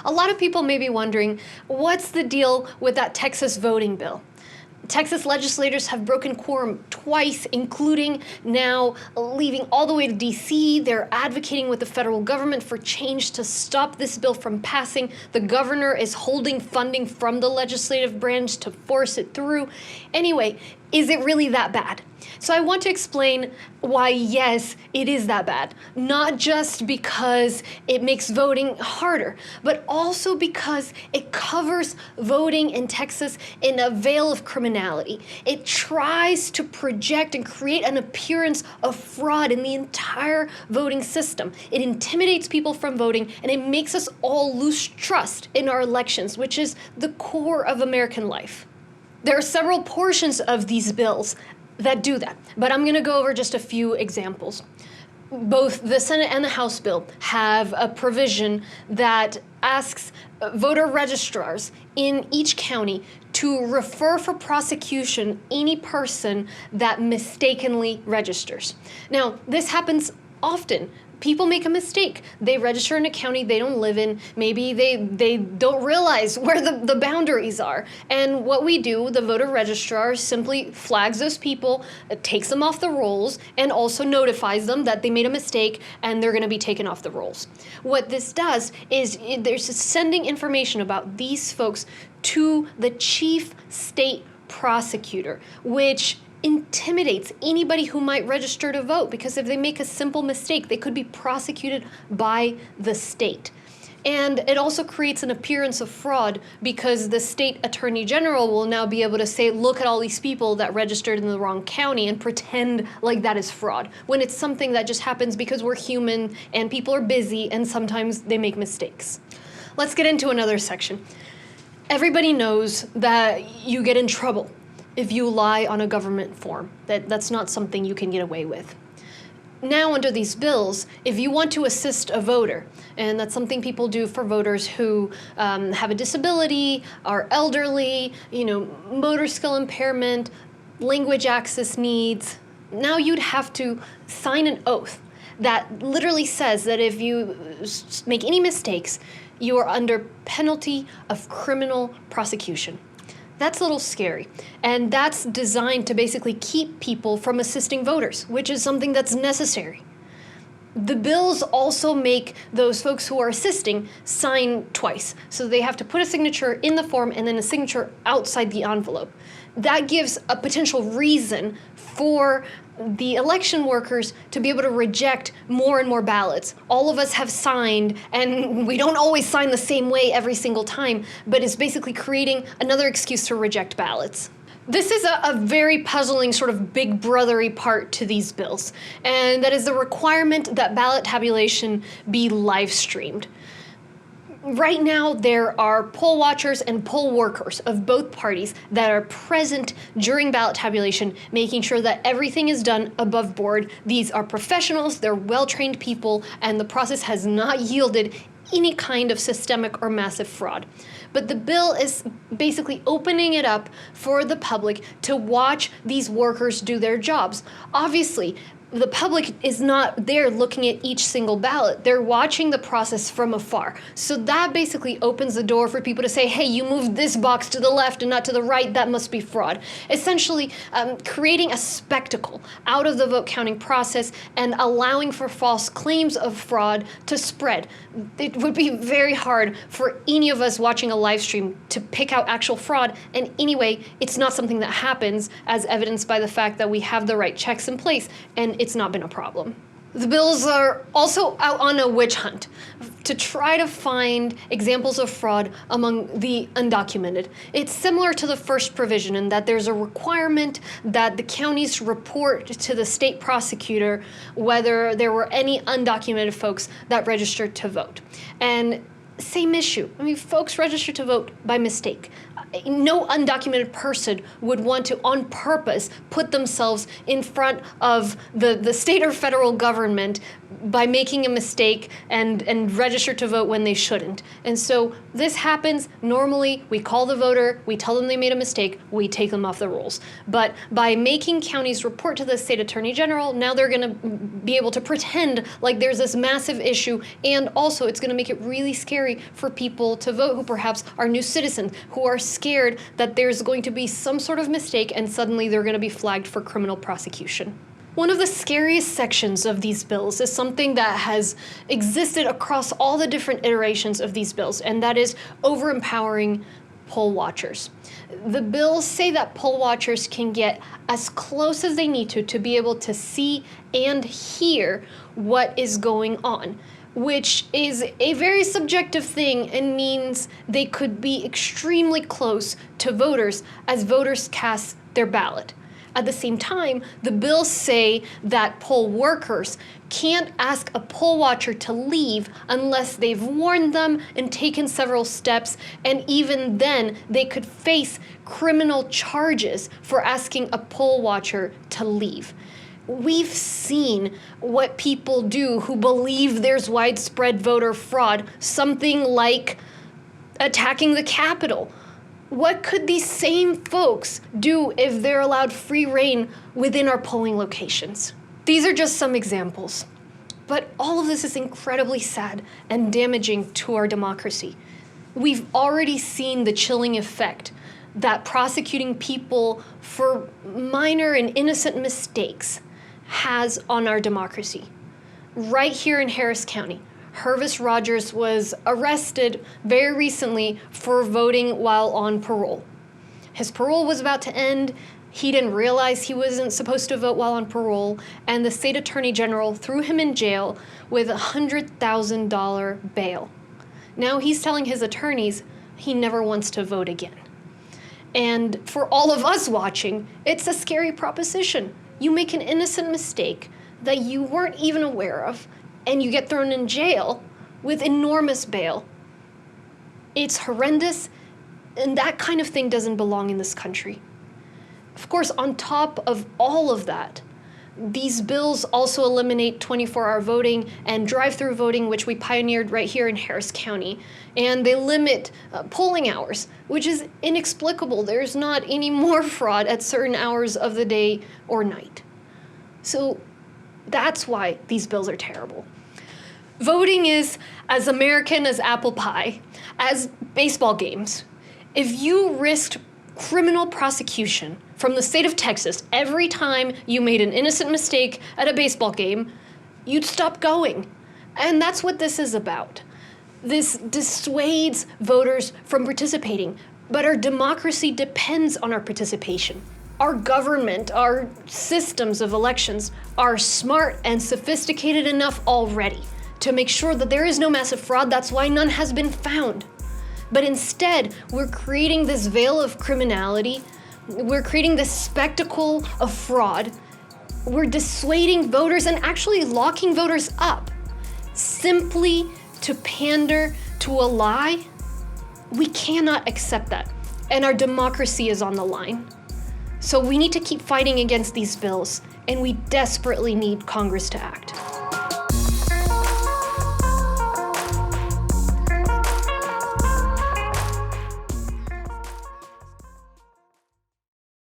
A lot of people may be wondering, what's the deal with that Texas voting bill? Texas legislators have broken quorum twice, including now leaving all the way to D.C. They're advocating with the federal government for change to stop this bill from passing. The governor is holding funding from the legislative branch to force it through. Anyway, is it really that bad? So I want to explain why, yes, it is that bad. Not just because it makes voting harder, but also because it covers voting in Texas in a veil of criminality. It tries to project and create an appearance of fraud in the entire voting system. It intimidates people from voting, and it makes us all lose trust in our elections, which is the core of American life. There are several portions of these bills that do that, but I'm going to go over just a few examples. Both the Senate and the House bill have a provision that asks voter registrars in each county to refer for prosecution any person that mistakenly registers. Now, this happens often. People make a mistake. They register in a county they don't live in. Maybe they don't realize where the boundaries are. And what we do, the voter registrar simply flags those people, takes them off the rolls, and also notifies them that they made a mistake and they're going to be taken off the rolls. What this does is there's sending information about these folks to the chief state prosecutor, which intimidates anybody who might register to vote, because if they make a simple mistake, they could be prosecuted by the state. And it also creates an appearance of fraud, because the state attorney general will now be able to say, look at all these people that registered in the wrong county, and pretend like that is fraud, when it's something that just happens because we're human and people are busy and sometimes they make mistakes. Let's get into another section. Everybody knows that you get in trouble if you lie on a government form. That's not something you can get away with. Now, under these bills, if you want to assist a voter, and that's something people do for voters who have a disability, are elderly, motor skill impairment, language access needs, now you'd have to sign an oath that literally says that if you make any mistakes, you are under penalty of criminal prosecution. That's a little scary, and that's designed to basically keep people from assisting voters, which is something that's necessary. The bills also make those folks who are assisting sign twice, so they have to put a signature in the form and then a signature outside the envelope. That gives a potential reason for the election workers to be able to reject more and more ballots. All of us have signed, and we don't always sign the same way every single time, but it's basically creating another excuse to reject ballots. This is a very puzzling sort of big brothery part to these bills, and that is the requirement that ballot tabulation be live streamed. Right now, there are poll watchers and poll workers of both parties that are present during ballot tabulation, making sure that everything is done above board. These are professionals, they're well-trained people, and the process has not yielded any kind of systemic or massive fraud. But the bill is basically opening it up for the public to watch these workers do their jobs. Obviously, the public is not there looking at each single ballot. They're watching the process from afar. So that basically opens the door for people to say, hey, you moved this box to the left and not to the right, that must be fraud. Essentially, creating a spectacle out of the vote counting process and allowing for false claims of fraud to spread. It would be very hard for any of us watching a live stream to pick out actual fraud. And anyway, it's not something that happens, as evidenced by the fact that we have the right checks in place, and it's not been a problem. The bills are also out on a witch hunt to try to find examples of fraud among the undocumented. It's similar to the first provision in that there's a requirement that the counties report to the state prosecutor whether there were any undocumented folks that registered to vote. And same issue. I mean, folks register to vote by mistake. No undocumented person would want to, on purpose, put themselves in front of the state or federal government by making a mistake and register to vote when they shouldn't. And so this happens. Normally, we call the voter, we tell them they made a mistake, we take them off the rolls. But by making counties report to the state attorney general, now they're going to be able to pretend like there's this massive issue, and also it's going to make it really scary for people to vote who perhaps are new citizens, who are scared that there's going to be some sort of mistake and suddenly they're going to be flagged for criminal prosecution. One of the scariest sections of these bills is something that has existed across all the different iterations of these bills, and that is over-empowering poll watchers. The bills say that poll watchers can get as close as they need to be able to see and hear what is going on, which is a very subjective thing and means they could be extremely close to voters as voters cast their ballot. At the same time, the bills say that poll workers can't ask a poll watcher to leave unless they've warned them and taken several steps, and even then, they could face criminal charges for asking a poll watcher to leave. We've seen what people do who believe there's widespread voter fraud, something like attacking the Capitol. What could these same folks do if they're allowed free rein within our polling locations? These are just some examples. But all of this is incredibly sad and damaging to our democracy. We've already seen the chilling effect that prosecuting people for minor and innocent mistakes has on our democracy. Right here in Harris County, Hervis Rogers was arrested very recently for voting while on parole. His parole was about to end. He didn't realize he wasn't supposed to vote while on parole, and the state attorney general threw him in jail with a $100,000 bail. Now he's telling his attorneys he never wants to vote again. And for all of us watching, it's a scary proposition. You make an innocent mistake that you weren't even aware of, and you get thrown in jail with enormous bail. It's horrendous, and that kind of thing doesn't belong in this country. Of course, on top of all of that, these bills also eliminate 24-hour voting and drive-through voting, which we pioneered right here in Harris County. And they limit polling hours, which is inexplicable. There's not any more fraud at certain hours of the day or night. So that's why these bills are terrible. Voting is as American as apple pie, as baseball games. If you risked criminal prosecution from the state of Texas every time you made an innocent mistake at a baseball game, you'd stop going. And that's what this is about. This dissuades voters from participating, but our democracy depends on our participation. Our government, our systems of elections are smart and sophisticated enough already to make sure that there is no massive fraud. That's why none has been found. But instead, we're creating this veil of criminality. We're creating this spectacle of fraud. We're dissuading voters and actually locking voters up simply to pander to a lie. We cannot accept that. And our democracy is on the line. So we need to keep fighting against these bills, and we desperately need Congress to act.